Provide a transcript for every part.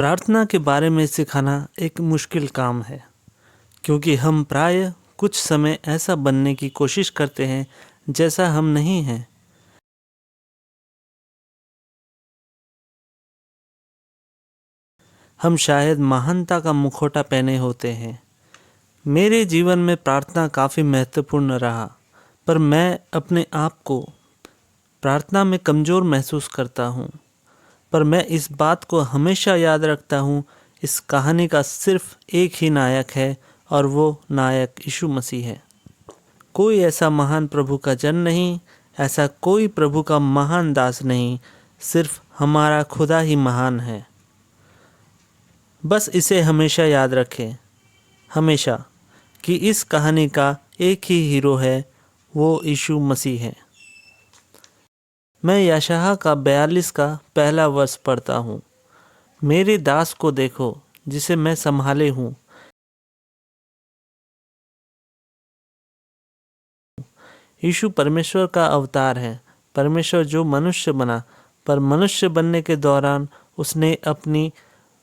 प्रार्थना के बारे में सिखाना एक मुश्किल काम है, क्योंकि हम प्राय कुछ समय ऐसा बनने की कोशिश करते हैं जैसा हम नहीं हैं। हम शायद महानता का मुखौटा पहने होते हैं। मेरे जीवन में प्रार्थना काफ़ी महत्वपूर्ण रहा, पर मैं अपने आप को प्रार्थना में कमज़ोर महसूस करता हूँ। पर मैं इस बात को हमेशा याद रखता हूँ, इस कहानी का सिर्फ एक ही नायक है और वो नायक यीशु मसीह है। कोई ऐसा महान प्रभु का जन नहीं, ऐसा कोई प्रभु का महान दास नहीं, सिर्फ हमारा खुदा ही महान है। बस इसे हमेशा याद रखें, हमेशा, कि इस कहानी का एक ही हीरो है, वो यीशु मसीह है। मैं यशायाह का 42 का पहला वर्ष पढ़ता हूँ। मेरे दास को देखो, जिसे मैं संभाले हूँ। यीशु परमेश्वर का अवतार है, परमेश्वर जो मनुष्य बना, पर मनुष्य बनने के दौरान उसने अपनी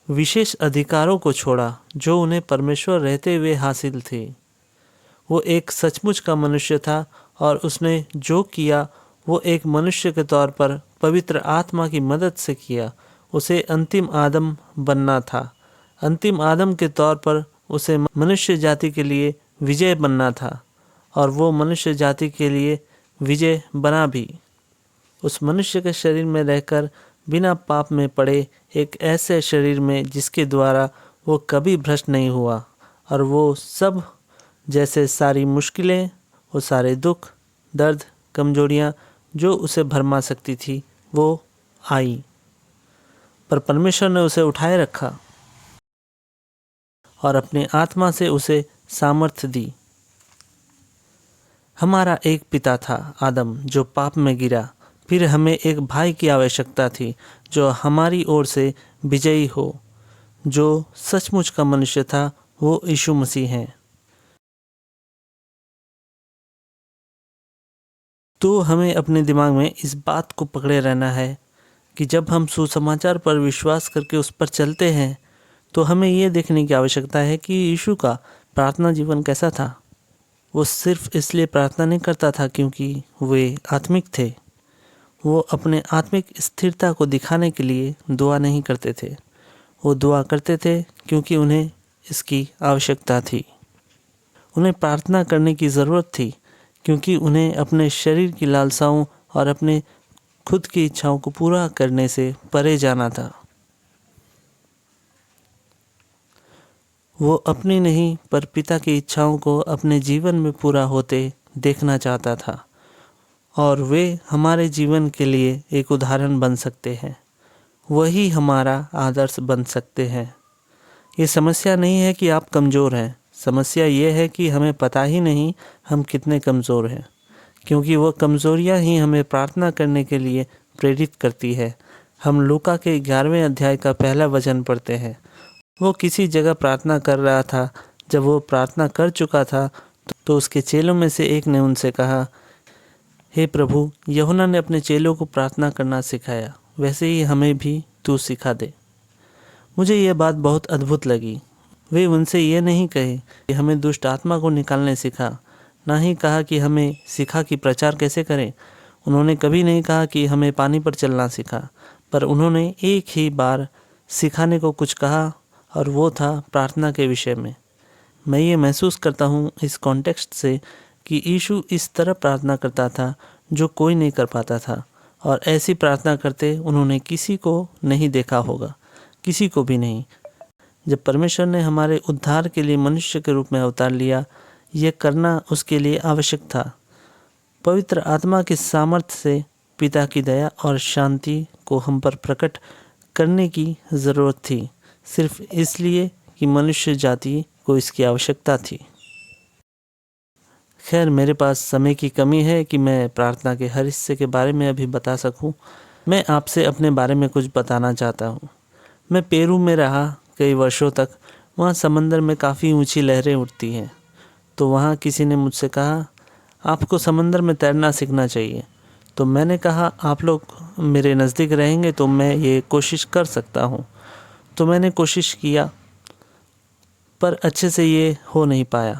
विशेष अधिकारों को छोड़ा जो उन्हें परमेश्वर रहते हुए हासिल थे। वो एक सचमुच का मनुष्य था और उसने जो किया वो एक मनुष्य के तौर पर पवित्र आत्मा की मदद से किया। उसे अंतिम आदम बनना था। अंतिम आदम के तौर पर उसे मनुष्य जाति के लिए विजय बनना था, और वो मनुष्य जाति के लिए विजय बना भी। उस मनुष्य के शरीर में रहकर बिना पाप में पड़े एक ऐसे शरीर में जिसके द्वारा वो कभी भ्रष्ट नहीं हुआ, और वो सब जैसे सारी मुश्किलें, वो सारे दुख, दर्द, कमजोरियाँ जो उसे भरमा सकती थी वो आई, पर परमेश्वर ने उसे उठाए रखा और अपने आत्मा से उसे सामर्थ्य दी। हमारा एक पिता था आदम, जो पाप में गिरा। फिर हमें एक भाई की आवश्यकता थी जो हमारी ओर से विजयी हो। जो सचमुच का मनुष्य था वो यीशु मसीह है। तो हमें अपने दिमाग में इस बात को पकड़े रहना है कि जब हम सुसमाचार पर विश्वास करके उस पर चलते हैं, तो हमें ये देखने की आवश्यकता है कि यीशु का प्रार्थना जीवन कैसा था। वो सिर्फ इसलिए प्रार्थना नहीं करता था क्योंकि वे आत्मिक थे। वो अपने आत्मिक स्थिरता को दिखाने के लिए दुआ नहीं करते थे। वो दुआ करते थे क्योंकि उन्हें इसकी आवश्यकता थी। उन्हें प्रार्थना करने की ज़रूरत थी क्योंकि उन्हें अपने शरीर की लालसाओं और अपने खुद की इच्छाओं को पूरा करने से परे जाना था। वो अपनी नहीं पर पिता की इच्छाओं को अपने जीवन में पूरा होते देखना चाहता था, और वे हमारे जीवन के लिए एक उदाहरण बन सकते हैं। वही हमारा आदर्श बन सकते हैं। ये समस्या नहीं है कि आप कमज़ोर हैं, समस्या ये है कि हमें पता ही नहीं हम कितने कमज़ोर हैं, क्योंकि वो कमज़ोरियाँ ही हमें प्रार्थना करने के लिए प्रेरित करती है। हम लूका के 11वें अध्याय का पहला वचन पढ़ते हैं। वो किसी जगह प्रार्थना कर रहा था। जब वो प्रार्थना कर चुका था तो उसके चेलों में से एक ने उनसे कहा, हे प्रभु, यूहन्ना ने अपने चेलों को प्रार्थना करना सिखाया, वैसे ही हमें भी तू सिखा दे। मुझे यह बात बहुत अद्भुत लगी। वे उनसे ये नहीं कहे कि हमें दुष्ट आत्मा को निकालने सिखा, ना ही कहा कि हमें सिखा कि प्रचार कैसे करें। उन्होंने कभी नहीं कहा कि हमें पानी पर चलना सिखा, पर उन्होंने एक ही बार सिखाने को कुछ कहा, और वो था प्रार्थना के विषय में। मैं ये महसूस करता हूँ इस कॉन्टेक्स्ट से कि यीशु इस तरह प्रार्थना करता था जो कोई नहीं कर पाता था, और ऐसी प्रार्थना करते उन्होंने किसी को नहीं देखा होगा, किसी को भी नहीं। जब परमेश्वर ने हमारे उद्धार के लिए मनुष्य के रूप में अवतार लिया, यह करना उसके लिए आवश्यक था। पवित्र आत्मा की सामर्थ्य से पिता की दया और शांति को हम पर प्रकट करने की ज़रूरत थी, सिर्फ इसलिए कि मनुष्य जाति को इसकी आवश्यकता थी। खैर, मेरे पास समय की कमी है कि मैं प्रार्थना के हर हिस्से के बारे में अभी बता सकूं। मैं आपसे अपने बारे में कुछ बताना चाहता हूं। मैं पेरू में रहा कई वर्षों तक। वहाँ समंदर में काफ़ी ऊंची लहरें उठती हैं। तो वहाँ किसी ने मुझसे कहा, आपको समंदर में तैरना सीखना चाहिए। तो मैंने कहा, आप लोग मेरे नज़दीक रहेंगे तो मैं ये कोशिश कर सकता हूँ। तो मैंने कोशिश किया पर अच्छे से ये हो नहीं पाया।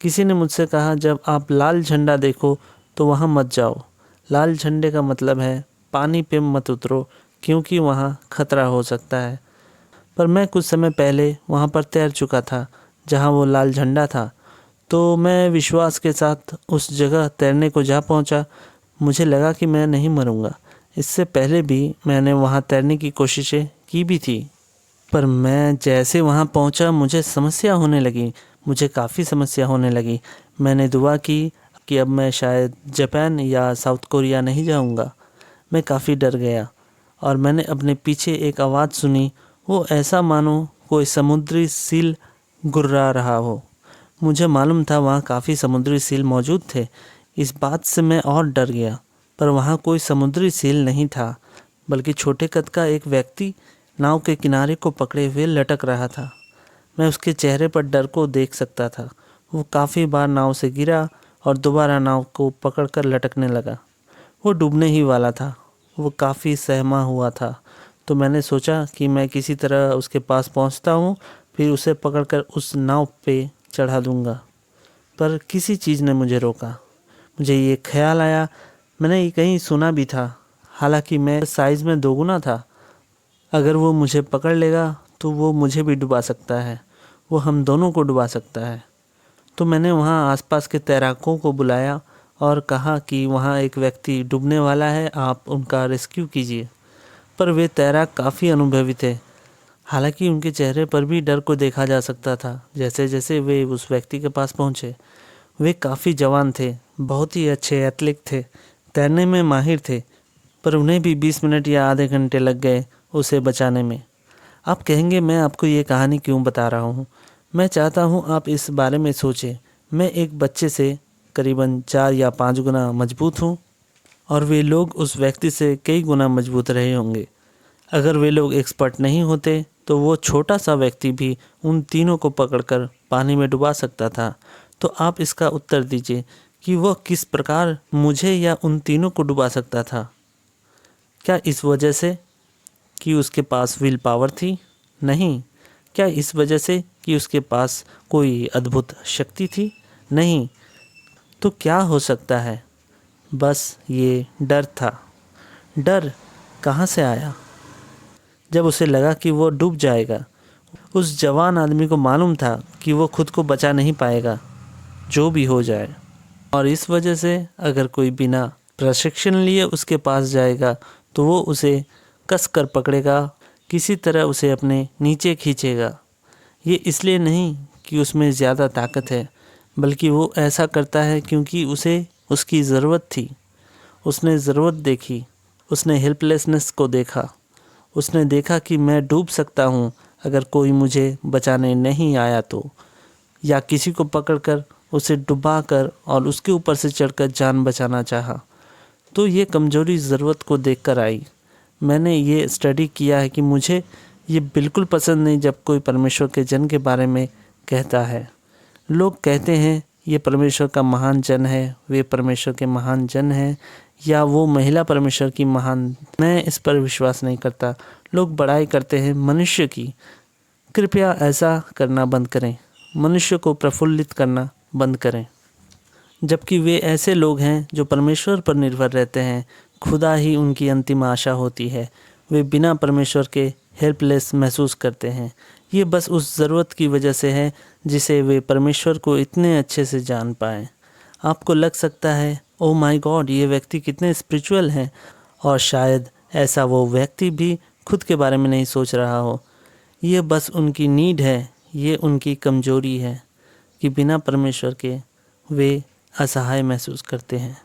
किसी ने मुझसे कहा, जब आप लाल झंडा देखो तो वहाँ मत जाओ। लाल झंडे का मतलब है पानी पे मत उतरो, क्योंकि वहाँ खतरा हो सकता है। पर मैं कुछ समय पहले वहाँ पर तैर चुका था जहाँ वो लाल झंडा था, तो मैं विश्वास के साथ उस जगह तैरने को जा पहुँचा। मुझे लगा कि मैं नहीं मरूँगा। इससे पहले भी मैंने वहाँ तैरने की कोशिशें की भी थी, पर मैं जैसे वहाँ पहुँचा मुझे समस्या होने लगी। मुझे काफ़ी समस्या होने लगी। मैंने दुआ की कि अब मैं शायद जापान या साउथ कोरिया नहीं जाऊँगा। मैं काफ़ी डर गया और मैंने अपने पीछे एक आवाज़ सुनी। वो ऐसा मानो कोई समुद्री सील गुर्रा रहा हो। मुझे मालूम था वहाँ काफ़ी समुद्री सील मौजूद थे। इस बात से मैं और डर गया, पर वहाँ कोई समुद्री सील नहीं था, बल्कि छोटे कद का एक व्यक्ति नाव के किनारे को पकड़े हुए लटक रहा था। मैं उसके चेहरे पर डर को देख सकता था। वो काफ़ी बार नाव से गिरा और दोबारा नाव को पकड़कर लटकने लगा। वो डूबने ही वाला था। वो काफ़ी सहमा हुआ था। तो मैंने सोचा कि मैं किसी तरह उसके पास पहुंचता हूं, फिर उसे पकड़कर उस नाव पे चढ़ा दूंगा। पर किसी चीज़ ने मुझे रोका। मुझे ये ख्याल आया, मैंने ये कहीं सुना भी था, हालांकि मैं साइज़ में दोगुना था। अगर वो मुझे पकड़ लेगा तो वो मुझे भी डुबा सकता है, वो हम दोनों को डुबा सकता है। तो मैंने वहाँ आसपास के तैराकों को बुलाया और कहा कि वहाँ एक व्यक्ति डूबने वाला है, आप उनका रेस्क्यू कीजिए। पर वे तैराक काफ़ी अनुभवी थे। हालांकि उनके चेहरे पर भी डर को देखा जा सकता था। जैसे जैसे वे उस व्यक्ति के पास पहुँचे, वे काफ़ी जवान थे, बहुत ही अच्छे एथलीट थे, तैरने में माहिर थे, पर उन्हें भी 20 मिनट या आधे घंटे लग गए उसे बचाने में। आप कहेंगे मैं आपको ये कहानी क्यों बता रहा हूँ। मैं चाहता हूँ आप इस बारे में सोचें। मैं एक बच्चे से करीबन 4 या 5 गुना मजबूत हूँ और वे लोग उस व्यक्ति से कई गुना मजबूत रहे होंगे। अगर वे लोग एक्सपर्ट नहीं होते तो वो छोटा सा व्यक्ति भी उन तीनों को पकड़कर पानी में डुबा सकता था। तो आप इसका उत्तर दीजिए कि वह किस प्रकार मुझे या उन तीनों को डुबा सकता था। क्या इस वजह से कि उसके पास विल पावर थी? नहीं। क्या इस वजह से कि उसके पास कोई अद्भुत शक्ति थी? नहीं। तो क्या हो सकता है? बस ये डर था। डर कहाँ से आया? जब उसे लगा कि वो डूब जाएगा। उस जवान आदमी को मालूम था कि वो खुद को बचा नहीं पाएगा, जो भी हो जाए। और इस वजह से अगर कोई बिना प्रशिक्षण लिए उसके पास जाएगा तो वो उसे कस कर पकड़ेगा, किसी तरह उसे अपने नीचे खींचेगा। ये इसलिए नहीं कि उसमें ज़्यादा ताकत है, बल्कि वो ऐसा करता है क्योंकि उसे उसकी ज़रूरत थी। उसने ज़रूरत देखी, उसने हेल्पलेसनेस को देखा। उसने देखा कि मैं डूब सकता हूँ अगर कोई मुझे बचाने नहीं आया तो, या किसी को पकड़कर उसे डुबाकर और उसके ऊपर से चढ़कर जान बचाना चाहा। तो ये कमज़ोरी ज़रूरत को देखकर आई। मैंने ये स्टडी किया है कि मुझे ये बिल्कुल पसंद नहीं जब कोई परमेश्वर के जन के बारे में कहता है। लोग कहते हैं ये परमेश्वर का महान जन है, वे परमेश्वर के महान जन हैं, या वो महिला परमेश्वर की महान। मैं इस पर विश्वास नहीं करता। लोग बड़ाई करते हैं मनुष्य की। कृपया ऐसा करना बंद करें। मनुष्य को प्रफुल्लित करना बंद करें। जबकि वे ऐसे लोग हैं जो परमेश्वर पर निर्भर रहते हैं। खुदा ही उनकी अंतिम आशा होती है। वे बिना परमेश्वर के हेल्पलेस महसूस करते हैं। ये बस उस ज़रूरत की वजह से है जिसे वे परमेश्वर को इतने अच्छे से जान पाएँ। आपको लग सकता है, ओह माय गॉड, ये व्यक्ति कितने स्पिरिचुअल हैं, और शायद ऐसा वो व्यक्ति भी खुद के बारे में नहीं सोच रहा हो। ये बस उनकी नीड है, ये उनकी कमजोरी है कि बिना परमेश्वर के वे असहाय महसूस करते हैं।